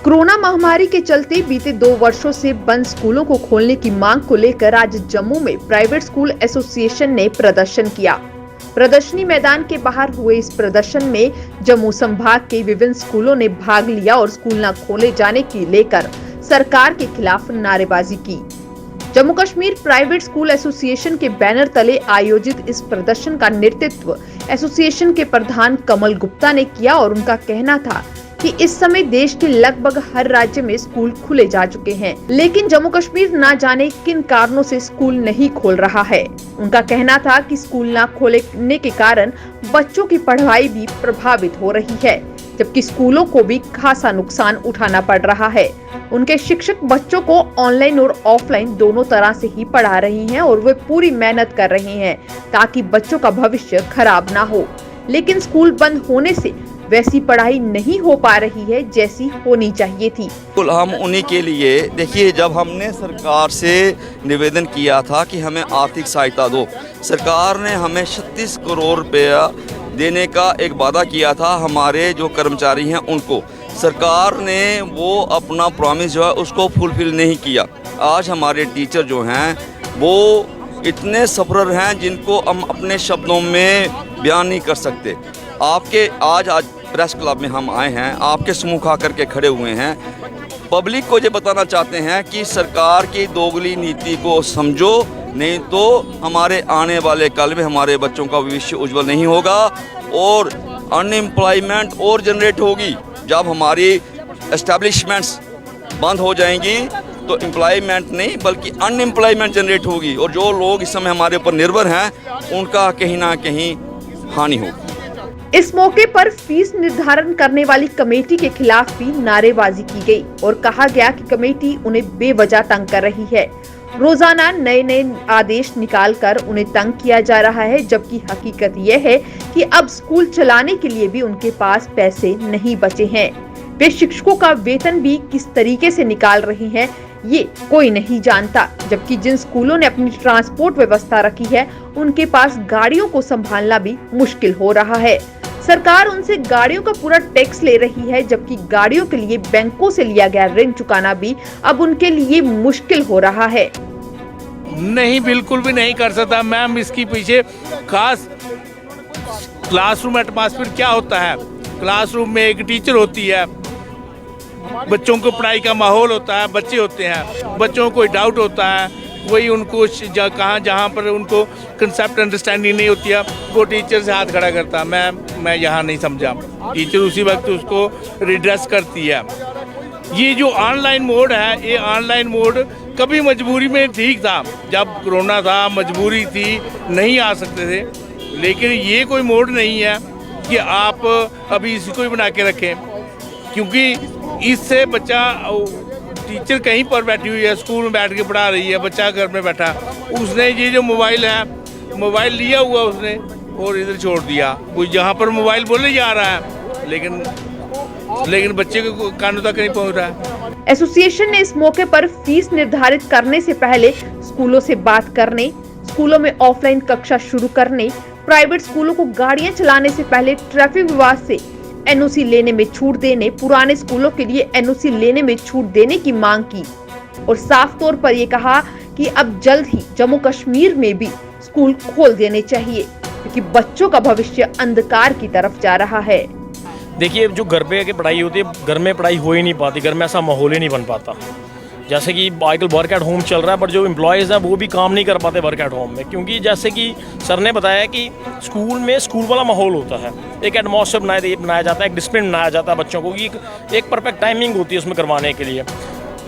Corona महामारी के चलते बीते 2 वर्षों से बंद स्कूलों को खोलने की मांग को लेकर आज जम्मू में प्राइवेट स्कूल एसोसिएशन ने प्रदर्शन किया। प्रदर्शनी मैदान के बाहर हुए इस प्रदर्शन में जम्मू संभाग के विभिन्न स्कूलों ने भाग लिया और स्कूल न खोले जाने की लेकर सरकार के खिलाफ नारेबाजी की। Jammu Kashmir private school association के बैनर तले आयोजित इस प्रदर्शन का नेतृत्व एसोसिएशन के प्रधान कमल गुप्ता ने किया और उनका कहना था कि इस समय देश के लगभग हर राज्य में स्कूल खुले जा चुके हैं, लेकिन जम्मू कश्मीर ना जाने किन कारणों से स्कूल नहीं खोल रहा है। उनका कहना था कि स्कूल ना खोलने के कारण बच्चों की पढ़ाई भी प्रभावित हो रही है, जबकि स्कूलों को भी खासा नुकसान उठाना पड़ रहा है। उनके शिक्षक बच्चों को ऑनलाइन और ऑफलाइन दोनों तरह से ही पढ़ा रही हैं और वे पूरी मेहनत कर रहे हैं ताकि बच्चों का भविष्य खराब ना हो, लेकिन स्कूल बंद होने से वैसी पढ़ाई नहीं हो पा रही है जैसी होनी चाहिए थी। हम उन्हीं के लिए देखिए, जब हमने सरकार से निवेदन किया था कि हमें आर्थिक सहायता दो, सरकार ने हमें 36 करोड़ रुपया देने का एक वादा किया था। हमारे जो कर्मचारी हैं उनको सरकार ने वो अपना प्रॉमिस जो है उसको फुलफिल नहीं किया। आज हमारे टीचर जो हैं वो इतने सफर हैं जिनको हम अपने शब्दों में बयान नहीं कर सकते। आपके आज प्रेस क्लब में हम आए हैं, आपके समूह आकर के खड़े हुए हैं, पब्लिक को ये बताना चाहते हैं कि सरकार की दोगली नीति को समझो, नहीं तो हमारे आने वाले कल में हमारे बच्चों का भविष्य उज्जवल नहीं होगा और अनएम्प्लॉयमेंट और जनरेट होगी। जब हमारी एस्टेब्लिशमेंट्स बंद हो जाएंगी तो एम्प्लॉयमेंट नहीं बल्कि अनएम्प्लॉयमेंट जनरेट होगी और जो लोग इस समय हमारे ऊपर निर्भर हैं उनका कहीं ना कहीं हानि होगी। इस मौके पर फीस निर्धारण करने वाली कमेटी के खिलाफ भी नारेबाजी की गई और कहा गया कि कमेटी उन्हें बेवजह तंग कर रही है। रोजाना नए आदेश निकालकर उन्हें तंग किया जा रहा है, जबकि हकीकत यह है कि अब स्कूल चलाने के लिए भी उनके पास पैसे नहीं बचे हैं। वे शिक्षकों का वेतन भी किस तरीके से निकाल रहे हैं ये कोई नहीं जानता, जबकि जिन स्कूलों ने अपनी ट्रांसपोर्ट व्यवस्था रखी है उनके पास गाड़ियों को संभालना भी मुश्किल हो रहा है। सरकार उनसे गाड़ियों का पूरा टैक्स ले रही है, जबकि गाड़ियों के लिए बैंकों से लिया गया ऋण चुकाना भी अब उनके लिए मुश्किल हो रहा है। नहीं, बिल्कुल भी नहीं कर सकता मैम। इसके पीछे खास क्लासरूम एटमॉस्फेयर क्या होता है। क्लासरूम में एक टीचर होती है, बच्चों को पढ़ाई का माहौल होता है, बच्चे होते हैं, बच्चों को डाउट होता है, वही उनको जहाँ पर उनको कंसेप्ट अंडरस्टैंडिंग नहीं होती है वो टीचर से हाथ खड़ा करता है, मैं यहाँ नहीं समझा, टीचर उसी वक्त उसको रिड्रेस करती है। ये जो ऑनलाइन मोड है, ये ऑनलाइन मोड कभी मजबूरी में ठीक था, जब कोरोना था मजबूरी थी, नहीं आ सकते थे, लेकिन ये कोई मोड नहीं है कि आप अभी इसी को ही बना के रखें, क्योंकि इससे बच्चा टीचर कहीं पर बैठी हुई है, स्कूल में बैठ के पढ़ा रही है, बच्चा घर में बैठा, उसने ये जो मोबाइल है, मोबाइल लिया हुआ उसने और इधर छोड़ दिया, कोई जहाँ पर मोबाइल बोले जा रहा है, लेकिन बच्चे के कानों तक नहीं पहुँच रहा है। एसोसिएशन ने इस मौके पर फीस निर्धारित करने से पहले स्कूलों से बात करने, स्कूलों में ऑफलाइन कक्षा शुरू करने, प्राइवेट स्कूलों को गाड़ियां चलाने से पहले ट्रैफिक विभाग से एनओसी लेने में छूट देने, पुराने स्कूलों के लिए एनओसी लेने में छूट देने की मांग की और साफ तौर पर ये कहा कि अब जल्द ही जम्मू कश्मीर में भी स्कूल खोल देने चाहिए, क्योंकि बच्चों का भविष्य अंधकार की तरफ जा रहा है। देखिए, जो घर पे पढ़ाई होती है, घर में पढ़ाई हो ही नहीं पाती, घर में ऐसा माहौल ही नहीं बन पाता। जैसे कि आजकल वर्क एट होम चल रहा है, पर जो एम्प्लॉयज़ हैं वो भी काम नहीं कर पाते वर्क एट होम में, क्योंकि जैसे कि सर ने बताया कि स्कूल में स्कूल वाला माहौल होता है, एक एटमॉस्फेयर बनाया जाता है, एक डिसिप्लिन बनाया जाता है बच्चों को, कि एक परफेक्ट टाइमिंग होती है उसमें करवाने के लिए।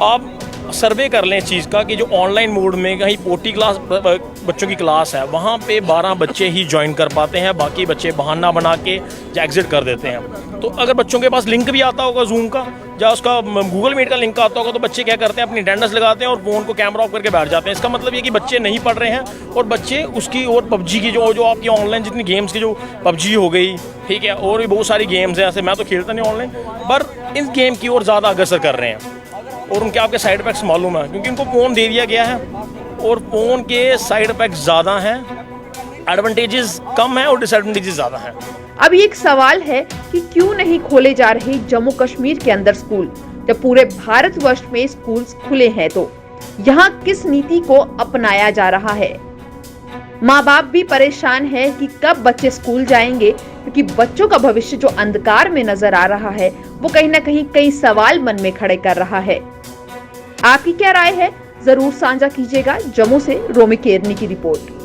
आप सर्वे कर लें इस चीज़ का कि जो ऑनलाइन मोड में कहीं 40 क्लास बच्चों की क्लास है, वहाँ पे 12 बच्चे ही ज्वाइन कर पाते हैं, बाकी बच्चे बहाना बना के एग्जिट कर देते हैं। तो अगर बच्चों के पास लिंक भी आता होगा जूम का या उसका गूगल मीट का लिंक आता होगा, तो बच्चे क्या करते हैं, अपनी अटेंडेंस लगाते हैं और फ़ोन को कैमरा ऑफ करके बैठ जाते हैं। इसका मतलब ये कि बच्चे नहीं पढ़ रहे हैं और बच्चे उसकी और पबजी की जो आपकी ऑनलाइन जितनी गेम्स की, जो पबजी हो गई, ठीक है, और भी बहुत सारी गेम्स हैं, ऐसे मैं तो खेलता नहीं ऑनलाइन, पर इन गेम की ओर ज़्यादा अग्रसर कर रहे हैं और उनके आपके साइड इफेक्ट्स मालूम है, क्योंकि उनको फ़ोन दे दिया गया है और फ़ोन के साइड इफेक्ट्स ज़्यादा हैं, एडवांटेजेस कम है और डिसएडवांटेजेस ज़्यादा हैं। अब एक सवाल है कि क्यों नहीं खोले जा रहे जम्मू कश्मीर के अंदर स्कूल। जब पूरे भारतवर्ष में स्कूल खुले हैं तो यहाँ किस नीति को अपनाया जा रहा है? माँ बाप भी परेशान है कि कब बच्चे स्कूल जाएंगे, क्योंकि बच्चों का भविष्य जो अंधकार में नजर आ रहा है वो कहीं ना कहीं कई सवाल मन में खड़े कर रहा है। आपकी क्या राय है, जरूर साझा कीजिएगा। जम्मू से रोमी केरनी की रिपोर्ट।